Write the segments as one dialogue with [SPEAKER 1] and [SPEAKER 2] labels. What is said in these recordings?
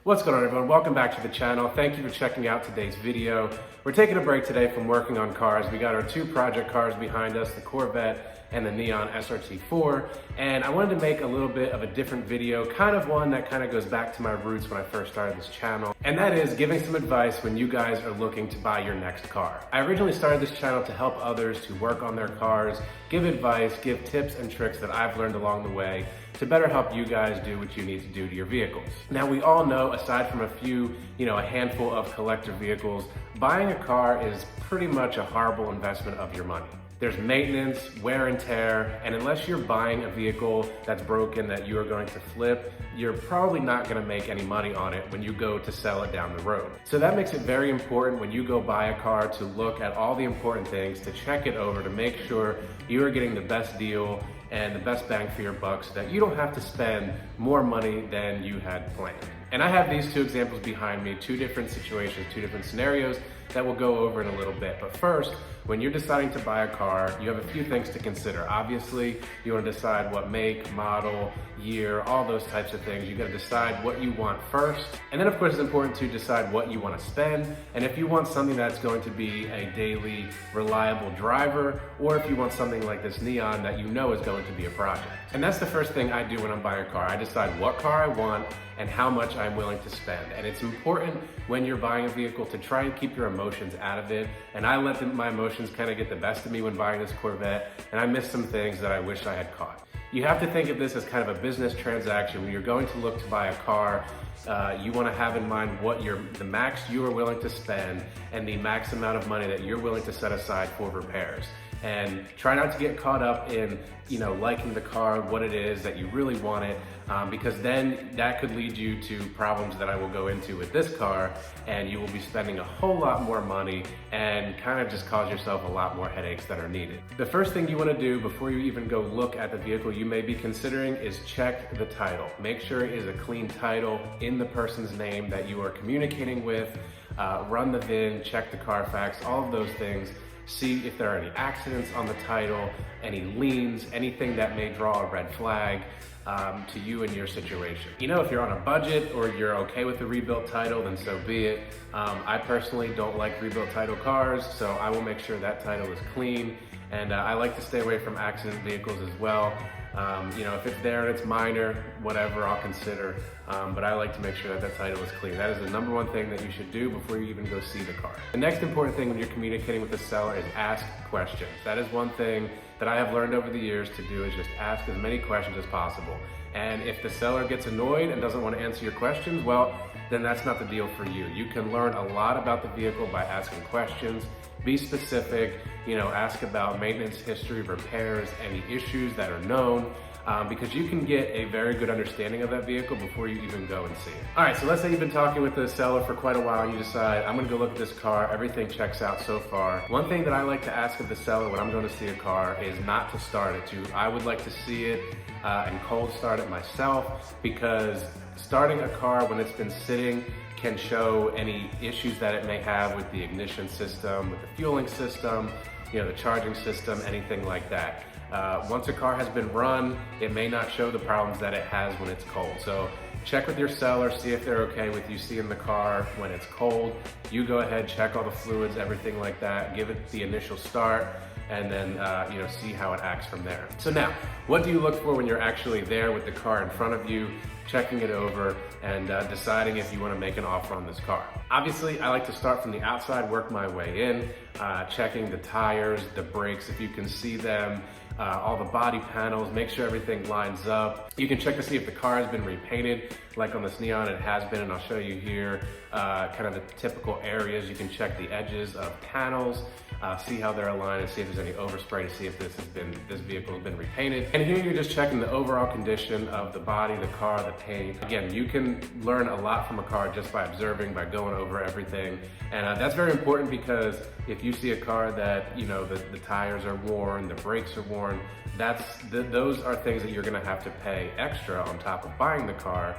[SPEAKER 1] What's going on, everyone? Welcome back to the channel. Thank you for checking out today's video. We're taking a break today from working on cars. We got our two project cars behind us, the Corvette and the Neon SRT4, and I wanted to make a little bit of a different video, kind of one that kind of goes back to my roots when I first started this channel, and that is giving some advice when you guys are looking to buy your next car. I originally started this channel to help others to work on their cars, give advice, give tips and tricks that I've learned along the way to better help you guys do what you need to do to your vehicles. Now, we all know, aside from a few, a handful of collector vehicles, buying a car is pretty much a horrible investment of your money. There's maintenance, wear and tear, and unless you're buying a vehicle that's broken that you are going to flip, you're probably not gonna make any money on it when you go to sell it down the road. So that makes it very important when you go buy a car to look at all the important things, to check it over, to make sure you are getting the best deal and the best bang for your buck so that you don't have to spend more money than you had planned. And I have these two examples behind me, two different situations, two different scenarios that we'll go over in a little bit. But first, when you're deciding to buy a car, you have a few things to consider. Obviously, you want to decide what make, model, year, all those types of things. You got to decide what you want first. And then of course, it's important to decide what you want to spend. And if you want something that's going to be a daily reliable driver, or if you want something like this Neon that you know is going to be a project. And that's the first thing I do when I'm buying a car. I decide what car I want and how much I'm willing to spend. And it's important when you're buying a vehicle to try and keep your emotions out of it. And I let my emotions kind of get the best of me when buying this Corvette, and I missed some things that I wish I had caught. You have to think of this as kind of a business transaction. When you're going to look to buy a car, you want to have in mind what the max you are willing to spend and the max amount of money that you're willing to set aside for repairs. And try not to get caught up in, liking the car, what it is that you really want it, because then that could lead you to problems that I will go into with this car, and you will be spending a whole lot more money and kind of just cause yourself a lot more headaches that are needed. The first thing you want to do before you even go look at the vehicle you may be considering is check the title. Make sure it is a clean title in the person's name that you are communicating with. Run the VIN, check the Carfax, all of those things. See if there are any accidents on the title, any liens, anything that may draw a red flag to you and your situation. If you're on a budget or you're okay with the rebuilt title, then so be it. I personally don't like rebuilt title cars, so I will make sure that title is clean. And I like to stay away from accident vehicles as well. If it's there and it's minor, whatever, I'll consider. But I like to make sure that title is clean. That is the number one thing that you should do before you even go see the car. The next important thing when you're communicating with the seller is ask questions. That is one thing that I have learned over the years to do, is just ask as many questions as possible. And if the seller gets annoyed and doesn't want to answer your questions, well, then that's not the deal for you. You can learn a lot about the vehicle by asking questions. Be specific, ask about maintenance history, repairs, any issues that are known, because you can get a very good understanding of that vehicle before you even go and see it. All right, so let's say you've been talking with the seller for quite a while and you decide, I'm gonna go look at this car, everything checks out so far. One thing that I like to ask of the seller when I'm going to see a car is not to start it. I would like to see it and cold start it myself, because starting a car when it's been sitting can show any issues that it may have with the ignition system, with the fueling system, the charging system, anything like that. Once a car has been run, it may not show the problems that it has when it's cold. So check with your seller, see if they're okay with you seeing the car when it's cold. You go ahead, check all the fluids, everything like that, give it the initial start, and then see how it acts from there. So now, what do you look for when you're actually there with the car in front of you, checking it over, and deciding if you want to make an offer on this car? Obviously, I like to start from the outside, work my way in, checking the tires, the brakes, if you can see them, all the body panels, make sure everything lines up. You can check to see if the car has been repainted, like on this Neon it has been, and I'll show you here kind of the typical areas. You can check the edges of panels, see how they're aligned, and see if there's any overspray to see if this vehicle has been repainted. And here you're just checking the overall condition of the body, the car, the paint. Again, you can learn a lot from a car just by observing, by going over everything. And that's very important, because if you see a car that, the tires are worn, the brakes are worn, those are things that you're gonna have to pay extra on top of buying the car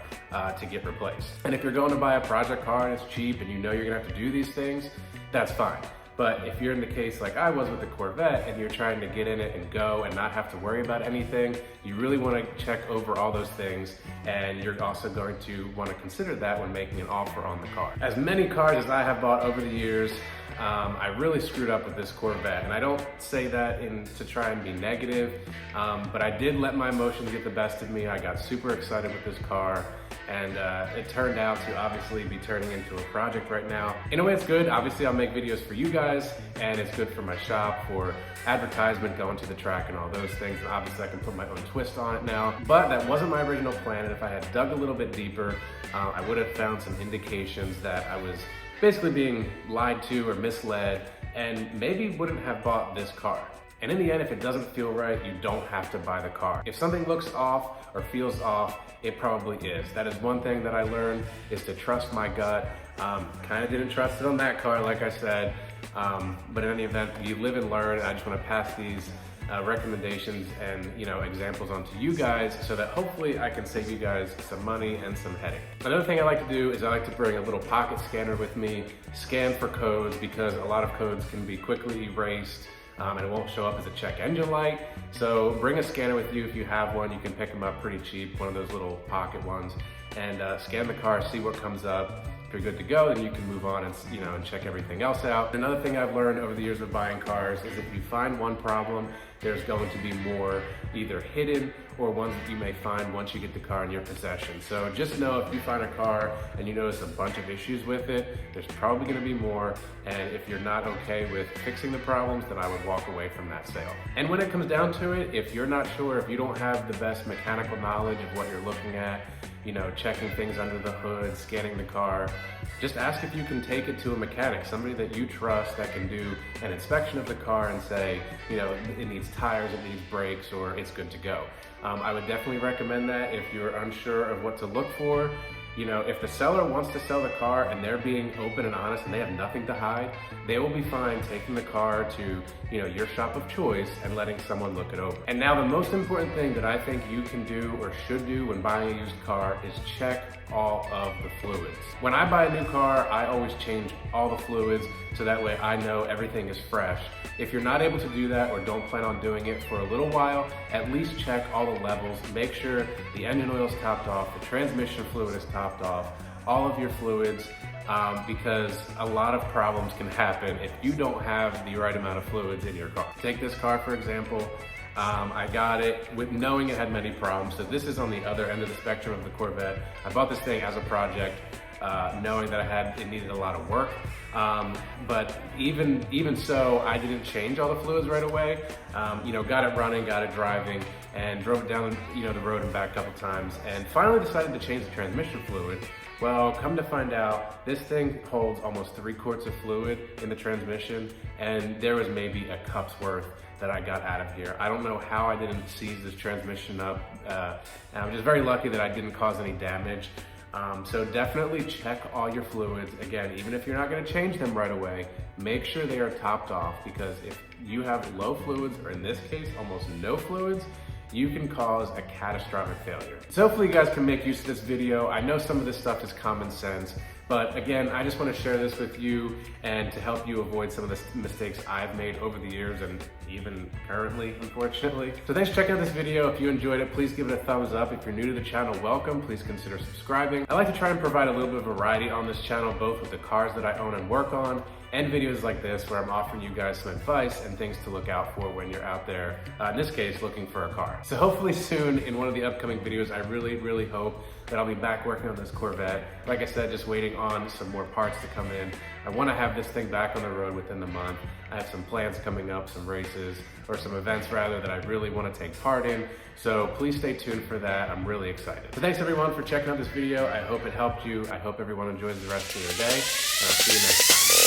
[SPEAKER 1] to get replaced. And if you're going to buy a project car and it's cheap and you're gonna have to do these things, that's fine. But if you're in the case like I was with the Corvette and you're trying to get in it and go and not have to worry about anything, you really want to check over all those things, and you're also going to want to consider that when making an offer on the car. As many cars as I have bought over the years, I really screwed up with this Corvette, and I don't say that to try and be negative, but I did let my emotions get the best of me. I got super excited with this car, and it turned out to obviously be turning into a project right now. In a way, it's good. Obviously, I'll make videos for you guys, and it's good for my shop, for advertisement, going to the track and all those things, and obviously I can put my own twist on it now. But that wasn't my original plan, and if I had dug a little bit deeper, I would have found some indications that I was basically being lied to or misled, and maybe wouldn't have bought this car. And in the end, if it doesn't feel right, you don't have to buy the car. If something looks off or feels off, it probably is. That is one thing that I learned, is to trust my gut. Kind of didn't trust it on that car, like I said, but in any event, you live and learn. I just want to pass these recommendations and examples onto you guys, so that hopefully I can save you guys some money and some headache. Another thing I like to do is I like to bring a little pocket scanner with me, scan for codes, because a lot of codes can be quickly erased and it won't show up as a check engine light. So bring a scanner with you if you have one. You can pick them up pretty cheap, one of those little pocket ones, and scan the car, see what comes up. If you're good to go, then you can move on and and check everything else out. Another thing I've learned over the years of buying cars is if you find one problem, there's going to be more either hidden or ones that you may find once you get the car in your possession. So just know, if you find a car and you notice a bunch of issues with it, there's probably going to be more, and if you're not okay with fixing the problems, then I would walk away from that sale. And when it comes down to it, if you're not sure, if you don't have the best mechanical knowledge of what you're looking at, checking things under the hood, scanning the car, just ask if you can take it to a mechanic, somebody that you trust that can do an inspection of the car and say, it needs tires, it needs brakes, or it's good to go. I would definitely recommend that if you're unsure of what to look for. If the seller wants to sell the car and they're being open and honest and they have nothing to hide, they will be fine taking the car to, your shop of choice and letting someone look it over. And now the most important thing that I think you can do or should do when buying a used car is check all of the fluids. When I buy a new car, I always change all the fluids so that way I know everything is fresh. If you're not able to do that or don't plan on doing it for a little while, at least check all the levels. Make sure the engine oil is topped off, the transmission fluid is topped off, all of your fluids, because a lot of problems can happen if you don't have the right amount of fluids in your car. Take this car, for example. I got it with knowing it had many problems. So this is on the other end of the spectrum of the Corvette. I bought this thing as a project, knowing that it needed a lot of work. But even so, I didn't change all the fluids right away. Got it running, got it driving, and drove it down the road and back a couple times, and finally decided to change the transmission fluid. Well, come to find out, this thing holds almost 3 quarts of fluid in the transmission, and there was maybe a cup's worth that I got out of here. I don't know how I didn't seize this transmission up. And I'm just very lucky that I didn't cause any damage. So definitely check all your fluids. Again, even if you're not gonna change them right away, make sure they are topped off, because if you have low fluids, or in this case, almost no fluids, you can cause a catastrophic failure. So hopefully you guys can make use of this video. I know some of this stuff is common sense, but again, I just want to share this with you and to help you avoid some of the mistakes I've made over the years and even currently, unfortunately. So thanks for checking out this video. If you enjoyed it, please give it a thumbs up. If you're new to the channel, welcome. Please consider subscribing. I like to try and provide a little bit of variety on this channel, both with the cars that I own and work on, and videos like this where I'm offering you guys some advice and things to look out for when you're out there, in this case, looking for a car. So hopefully soon in one of the upcoming videos, I really hope that I'll be back working on this Corvette. Like I said, just waiting on some more parts to come in. I want to have this thing back on the road within the month. I have some plans coming up, some races, or some events rather, that I really want to take part in. So please stay tuned for that. I'm really excited. So thanks everyone for checking out this video. I hope it helped you. I hope everyone enjoys the rest of their day. And I'll see you next time.